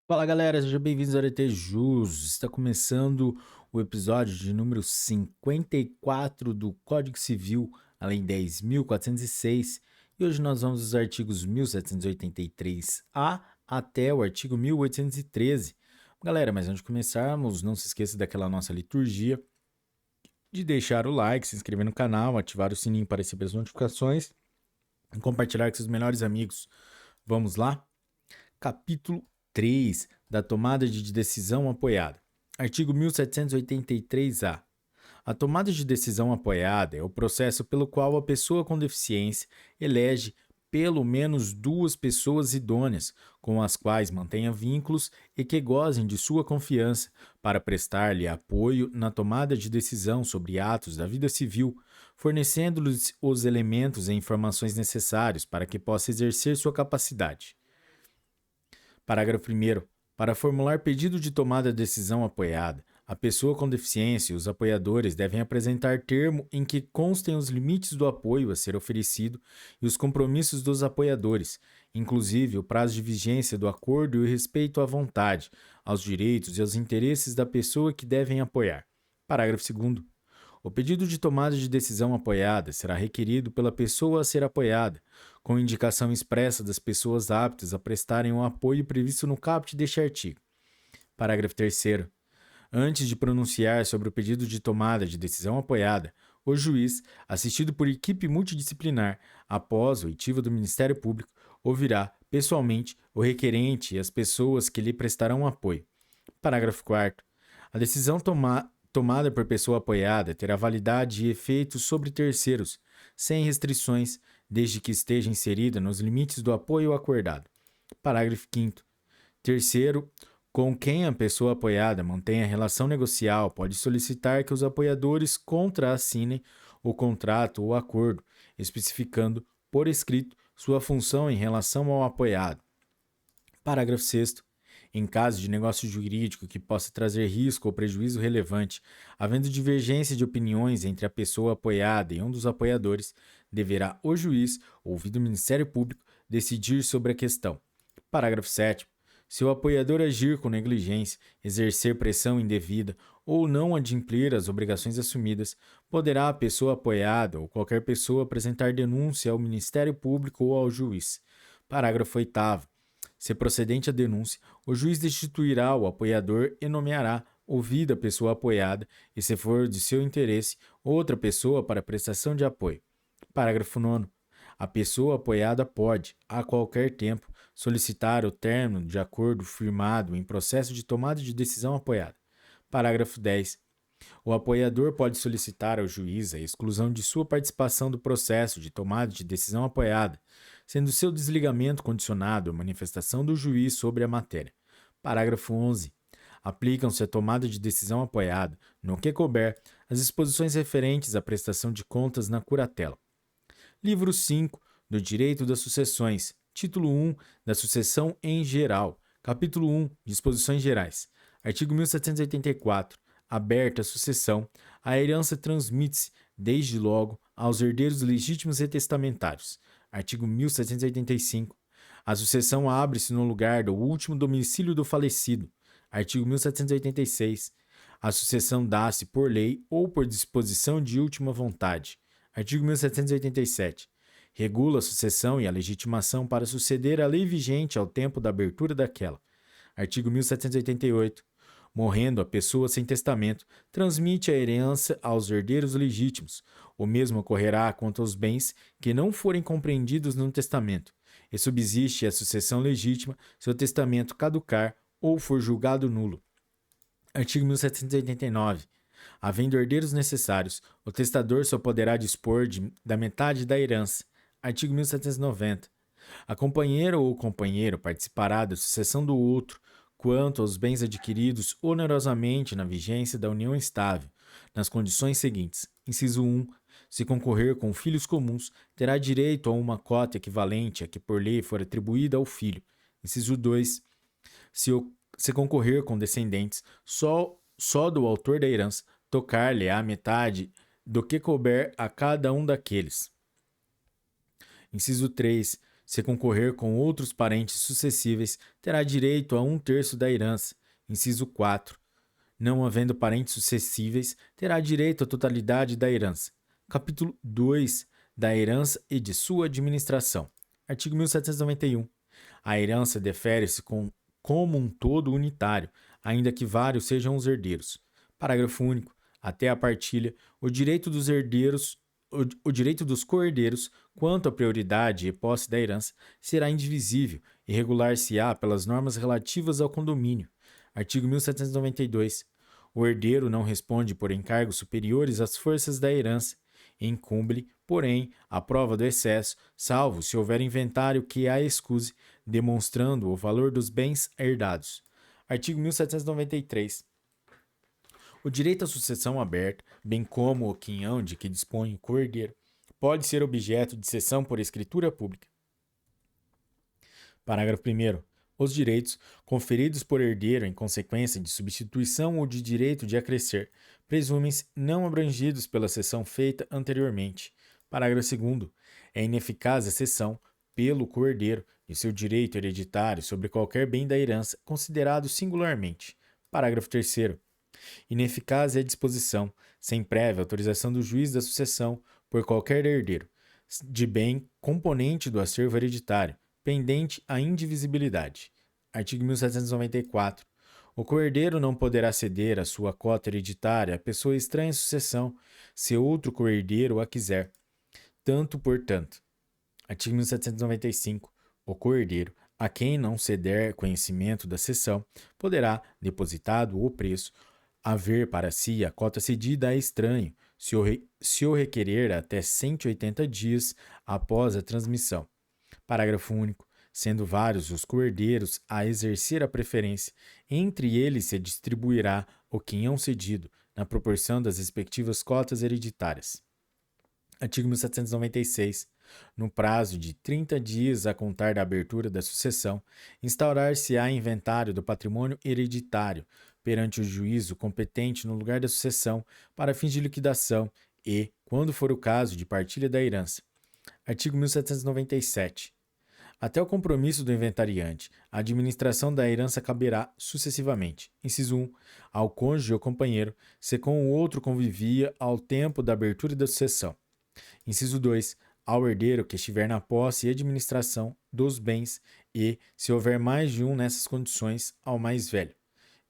Fala galera, sejam bem-vindos ao ART Jus. Está começando o episódio de número 54 do Código Civil, a Lei 10.406, e hoje nós vamos dos artigos 1783-A até o artigo 1813. Galera, mas antes de começarmos, não se esqueça daquela nossa liturgia, de deixar o like, se inscrever no canal, ativar o sininho para receber as notificações e compartilhar com seus melhores amigos. Vamos lá? Capítulo 3 da tomada de decisão apoiada. Artigo 1783-A. A tomada de decisão apoiada é o processo pelo qual a pessoa com deficiência elege pelo menos duas pessoas idôneas, com as quais mantenha vínculos e que gozem de sua confiança, para prestar-lhe apoio na tomada de decisão sobre atos da vida civil, fornecendo-lhes os elementos e informações necessários para que possa exercer sua capacidade. Parágrafo 1º. Para formular pedido de tomada de decisão apoiada, a pessoa com deficiência e os apoiadores devem apresentar termo em que constem os limites do apoio a ser oferecido e os compromissos dos apoiadores, inclusive o prazo de vigência do acordo e o respeito à vontade, aos direitos e aos interesses da pessoa que devem apoiar. Parágrafo 2º. O pedido de tomada de decisão apoiada será requerido pela pessoa a ser apoiada, com indicação expressa das pessoas aptas a prestarem o apoio previsto no caput deste artigo. Parágrafo 3º. Antes de pronunciar sobre o pedido de tomada de decisão apoiada, o juiz, assistido por equipe multidisciplinar, após o oitiva do Ministério Público, ouvirá, pessoalmente, o requerente e as pessoas que lhe prestarão apoio. Parágrafo 4º. A decisão tomada por pessoa apoiada terá validade e efeito sobre terceiros, sem restrições, desde que esteja inserida nos limites do apoio acordado. Parágrafo 5º. Terceiro, com quem a pessoa apoiada mantenha relação negocial, pode solicitar que os apoiadores contraassinem o contrato ou acordo, especificando, por escrito, sua função em relação ao apoiado. Parágrafo 6º. Em caso de negócio jurídico que possa trazer risco ou prejuízo relevante, havendo divergência de opiniões entre a pessoa apoiada e um dos apoiadores, deverá o juiz, ouvido o Ministério Público, decidir sobre a questão. Parágrafo 7º. Se o apoiador agir com negligência, exercer pressão indevida ou não adimplir as obrigações assumidas, poderá a pessoa apoiada ou qualquer pessoa apresentar denúncia ao Ministério Público ou ao juiz. Parágrafo 8º. Se procedente a denúncia, o juiz destituirá o apoiador e nomeará, ouvida a pessoa apoiada, e se for de seu interesse, outra pessoa para prestação de apoio. Parágrafo 9º. A pessoa apoiada pode, a qualquer tempo, solicitar o término de acordo firmado em processo de tomada de decisão apoiada. Parágrafo 10. O apoiador pode solicitar ao juiz a exclusão de sua participação do processo de tomada de decisão apoiada, sendo seu desligamento condicionado à manifestação do juiz sobre a matéria. Parágrafo 11. Aplicam-se à tomada de decisão apoiada, no que couber, as disposições referentes à prestação de contas na curatela. Livro 5 do Direito das Sucessões, Título 1 da Sucessão em Geral, Capítulo 1 Disposições Gerais, Artigo 1784. Aberta a sucessão, a herança transmite-se, desde logo, aos herdeiros legítimos e testamentários. Artigo 1785. A sucessão abre-se no lugar do último domicílio do falecido. Artigo 1786. A sucessão dá-se por lei ou por disposição de última vontade. Artigo 1787. Regula a sucessão e a legitimação para suceder a lei vigente ao tempo da abertura daquela. Artigo 1788. Morrendo a pessoa sem testamento, transmite a herança aos herdeiros legítimos. O mesmo ocorrerá quanto aos bens que não forem compreendidos no testamento, e subsiste a sucessão legítima se o testamento caducar ou for julgado nulo. Artigo 1789. Havendo herdeiros necessários, o testador só poderá dispor da metade da herança. Artigo 1790. A companheira ou o companheiro participará da sucessão do outro, quanto aos bens adquiridos onerosamente na vigência da união estável, nas condições seguintes. Inciso 1. Se concorrer com filhos comuns, terá direito a uma cota equivalente a que por lei for atribuída ao filho. Inciso 2. Se concorrer com descendentes, só do autor da herança, tocar-lhe a metade do que couber a cada um daqueles. Inciso 3. Se concorrer com outros parentes sucessíveis, terá direito a 1/3 da herança. Inciso 4. Não havendo parentes sucessíveis, terá direito à totalidade da herança. Capítulo 2 da herança e de sua administração. Artigo 1791. A herança defere-se como um todo unitário, ainda que vários sejam os herdeiros. Parágrafo único. Até a partilha, o direito dos herdeiros, o direito dos co-herdeiros, quanto à prioridade e posse da herança, será indivisível e regular-se-á pelas normas relativas ao condomínio. Artigo 1792. O herdeiro não responde por encargos superiores às forças da herança. Incumbe, porém, a prova do excesso, salvo se houver inventário que a excuse, demonstrando o valor dos bens herdados. Artigo 1793. O direito à sucessão aberta, bem como o quinhão de que dispõe o co-herdeiro, pode ser objeto de cessão por escritura pública. Parágrafo 1º. Os direitos conferidos por herdeiro em consequência de substituição ou de direito de acrescer presumem-se não abrangidos pela cessão feita anteriormente. Parágrafo 2º. É ineficaz a cessão, pelo co-herdeiro, de seu direito hereditário sobre qualquer bem da herança considerado singularmente. Parágrafo 3º. Ineficaz é a disposição, sem prévia autorização do juiz da sucessão, por qualquer herdeiro, de bem componente do acervo hereditário, pendente a indivisibilidade. Artigo 1794. O co-herdeiro não poderá ceder a sua cota hereditária a pessoa estranha à sucessão, se outro co-herdeiro a quiser. Tanto por tanto. Artigo 1795. O co-herdeiro, a quem não ceder conhecimento da cessão, poderá, depositado o preço, haver para si a cota cedida a estranho, se o requerer até 180 dias após a transmissão. Parágrafo único. Sendo vários os co-herdeiros a exercer a preferência, entre eles se distribuirá o quinhão cedido, na proporção das respectivas cotas hereditárias. Artigo 1796. No prazo de 30 dias a contar da abertura da sucessão, instaurar-se-á inventário do patrimônio hereditário perante o juízo competente no lugar da sucessão para fins de liquidação e, quando for o caso, de partilha da herança. Artigo 1797. Até o compromisso do inventariante, a administração da herança caberá sucessivamente. Inciso 1. Ao cônjuge ou companheiro, se com o outro convivia ao tempo da abertura da sucessão. Inciso 2. Ao herdeiro que estiver na posse e administração dos bens e, se houver mais de um nessas condições, ao mais velho.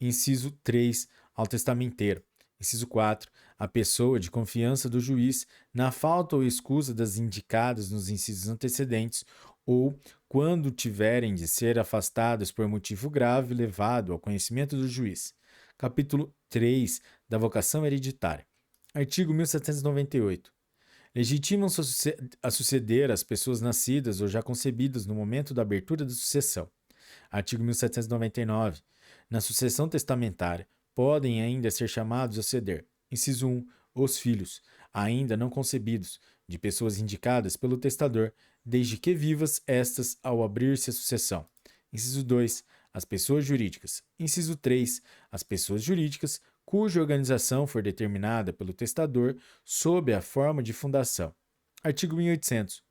Inciso 3. Ao testamenteiro. Inciso 4. A pessoa de confiança do juiz, na falta ou escusa das indicadas nos incisos antecedentes, ou quando tiverem de ser afastadas por motivo grave levado ao conhecimento do juiz. Capítulo 3 da vocação hereditária. Artigo 1798. Legitimam-se a suceder as pessoas nascidas ou já concebidas no momento da abertura da sucessão. Artigo 1799. Na sucessão testamentária, podem ainda ser chamados a ceder. Inciso 1. Os filhos, ainda não concebidos, de pessoas indicadas pelo testador, desde que vivas estas ao abrir-se a sucessão. Inciso 2. As pessoas jurídicas. Inciso 3. As pessoas jurídicas cuja organização for determinada pelo testador sob a forma de fundação. Artigo 1800.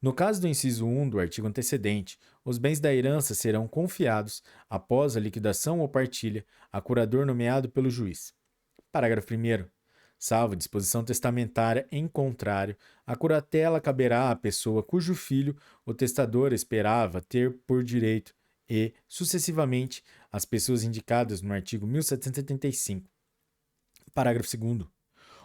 No caso do inciso 1 do artigo antecedente, os bens da herança serão confiados, após a liquidação ou partilha, a curador nomeado pelo juiz. Parágrafo 1º. Salvo disposição testamentária em contrário, a curatela caberá à pessoa cujo filho o testador esperava ter por direito e, sucessivamente, às pessoas indicadas no artigo 1775. Parágrafo 2º.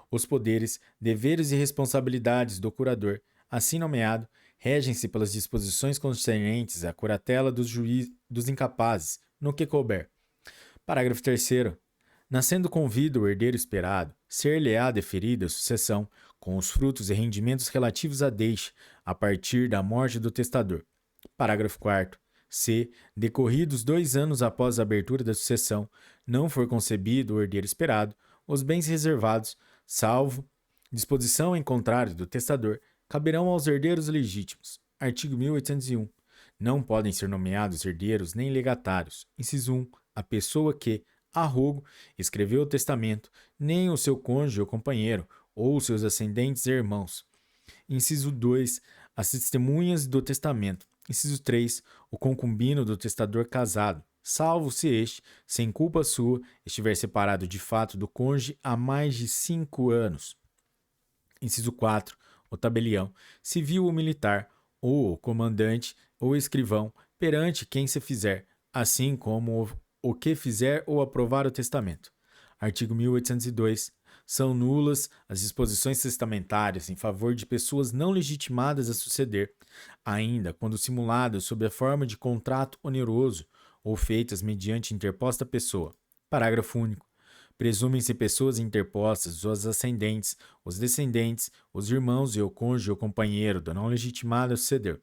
Os poderes, deveres e responsabilidades do curador, assim nomeado, regem-se pelas disposições concernentes à curatela dos incapazes, no que couber. Parágrafo 3º. Nascendo com vida o herdeiro esperado, ser-lhe-á deferida a sucessão, com os frutos e rendimentos relativos à deixa, a partir da morte do testador. Parágrafo 4º. Se, decorridos 2 anos após a abertura da sucessão, não for concebido o herdeiro esperado, os bens reservados, salvo disposição em contrário do testador, caberão aos herdeiros legítimos. Artigo 1801. Não podem ser nomeados herdeiros nem legatários. Inciso 1. A pessoa que, a rogo, escreveu o testamento, nem o seu cônjuge ou companheiro, ou seus ascendentes e irmãos. Inciso 2. As testemunhas do testamento. Inciso 3. O concubino do testador casado, salvo se este, sem culpa sua, estiver separado de fato do cônjuge há mais de 5 anos. Inciso 4. O tabelião, civil ou militar, ou o comandante ou escrivão, perante quem se fizer, assim como o que fizer ou aprovar o testamento. Artigo 1802. São nulas as disposições testamentárias em favor de pessoas não legitimadas a suceder, ainda quando simuladas sob a forma de contrato oneroso ou feitas mediante interposta pessoa. Parágrafo único. Presumem-se pessoas interpostas, os ascendentes, os descendentes, os irmãos e o cônjuge ou companheiro do não legitimado a suceder.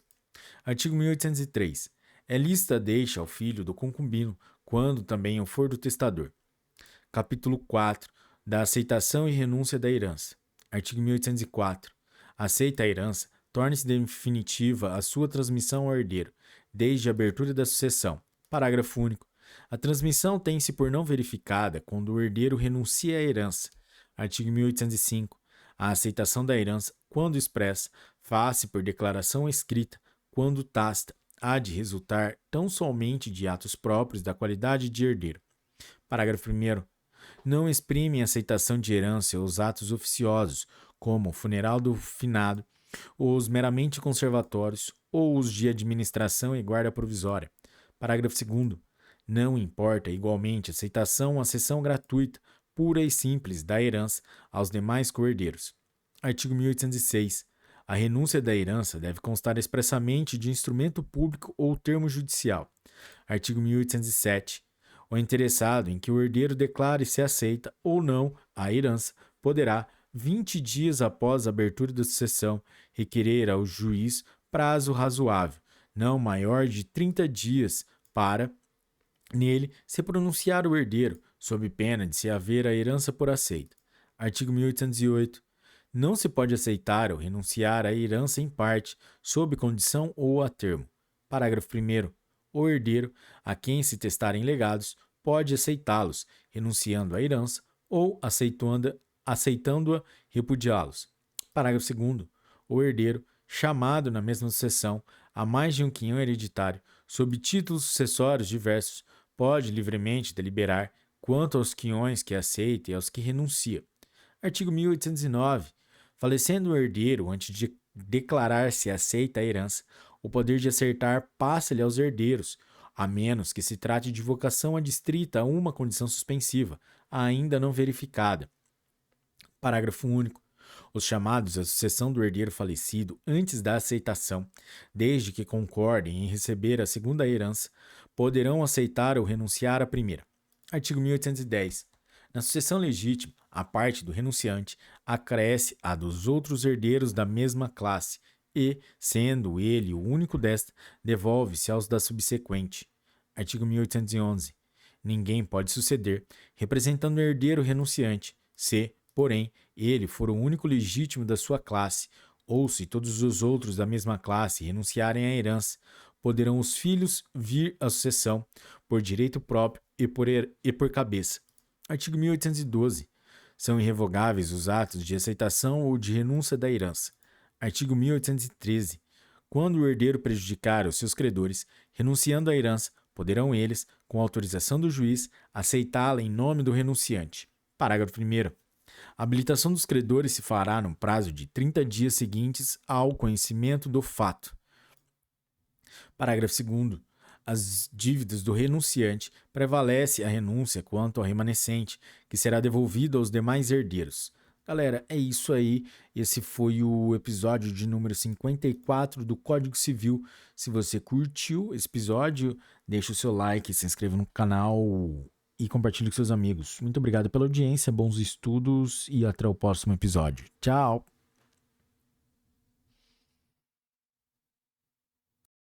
Artigo 1803. É lícita deixa ao filho do concubino, quando também o for do testador. Capítulo 4. Da aceitação e renúncia da herança. Artigo 1804. Aceita a herança, torna-se definitiva a sua transmissão ao herdeiro, desde a abertura da sucessão. Parágrafo único. A transmissão tem-se por não verificada quando o herdeiro renuncia à herança. Artigo 1805. A aceitação da herança, quando expressa, faz-se por declaração escrita, quando tácita, há de resultar tão somente de atos próprios da qualidade de herdeiro. Parágrafo 1º. Não exprimem aceitação de herança os atos oficiosos, como o funeral do finado, os meramente conservatórios ou os de administração e guarda provisória. Parágrafo 2º. Não importa, igualmente, aceitação ou cessão gratuita, pura e simples, da herança aos demais coherdeiros. Artigo 1806. A renúncia da herança deve constar expressamente de instrumento público ou termo judicial. Artigo 1807. O interessado em que o herdeiro declare se aceita ou não a herança poderá, 20 dias após a abertura da sucessão, requerer ao juiz prazo razoável, não maior de 30 dias, para, nele, se pronunciar o herdeiro, sob pena de se haver a herança por aceita. Artigo 1808. Não se pode aceitar ou renunciar à herança em parte, sob condição ou a termo. Parágrafo 1º. O herdeiro, a quem se testarem legados, pode aceitá-los, renunciando à herança, ou, aceitando-a, repudiá-los. Parágrafo 2º. O herdeiro, chamado na mesma sucessão a mais de um quinhão hereditário, sob títulos sucessórios diversos, pode livremente deliberar quanto aos quinhões que aceita e aos que renuncia. Artigo 1809. Falecendo o herdeiro antes de declarar se aceita a herança, o poder de acertar passa-lhe aos herdeiros, a menos que se trate de vocação adstrita a uma condição suspensiva, ainda não verificada. Parágrafo único. Os chamados à sucessão do herdeiro falecido antes da aceitação, desde que concordem em receber a segunda herança, poderão aceitar ou renunciar à primeira. Artigo 1810. Na sucessão legítima, a parte do renunciante acresce a dos outros herdeiros da mesma classe e, sendo ele o único desta, devolve-se aos da subsequente. Artigo 1811. Ninguém pode suceder, representando o herdeiro renunciante, se, porém, ele for o único legítimo da sua classe, ou se todos os outros da mesma classe renunciarem à herança, poderão os filhos vir à sucessão, por direito próprio e por cabeça. Artigo 1812. São irrevogáveis os atos de aceitação ou de renúncia da herança. Artigo 1813. Quando o herdeiro prejudicar os seus credores, renunciando à herança, poderão eles, com autorização do juiz, aceitá-la em nome do renunciante. Parágrafo 1º. A habilitação dos credores se fará no prazo de 30 dias seguintes ao conhecimento do fato. Parágrafo 2º. As dívidas do renunciante prevalece a renúncia quanto ao remanescente, que será devolvido aos demais herdeiros. Galera, é isso aí. Esse foi o episódio de número 54 do Código Civil. Se você curtiu esse episódio, deixa o seu like, se inscreva no canal e compartilhe com seus amigos. Muito obrigado pela audiência, bons estudos e até o próximo episódio. Tchau!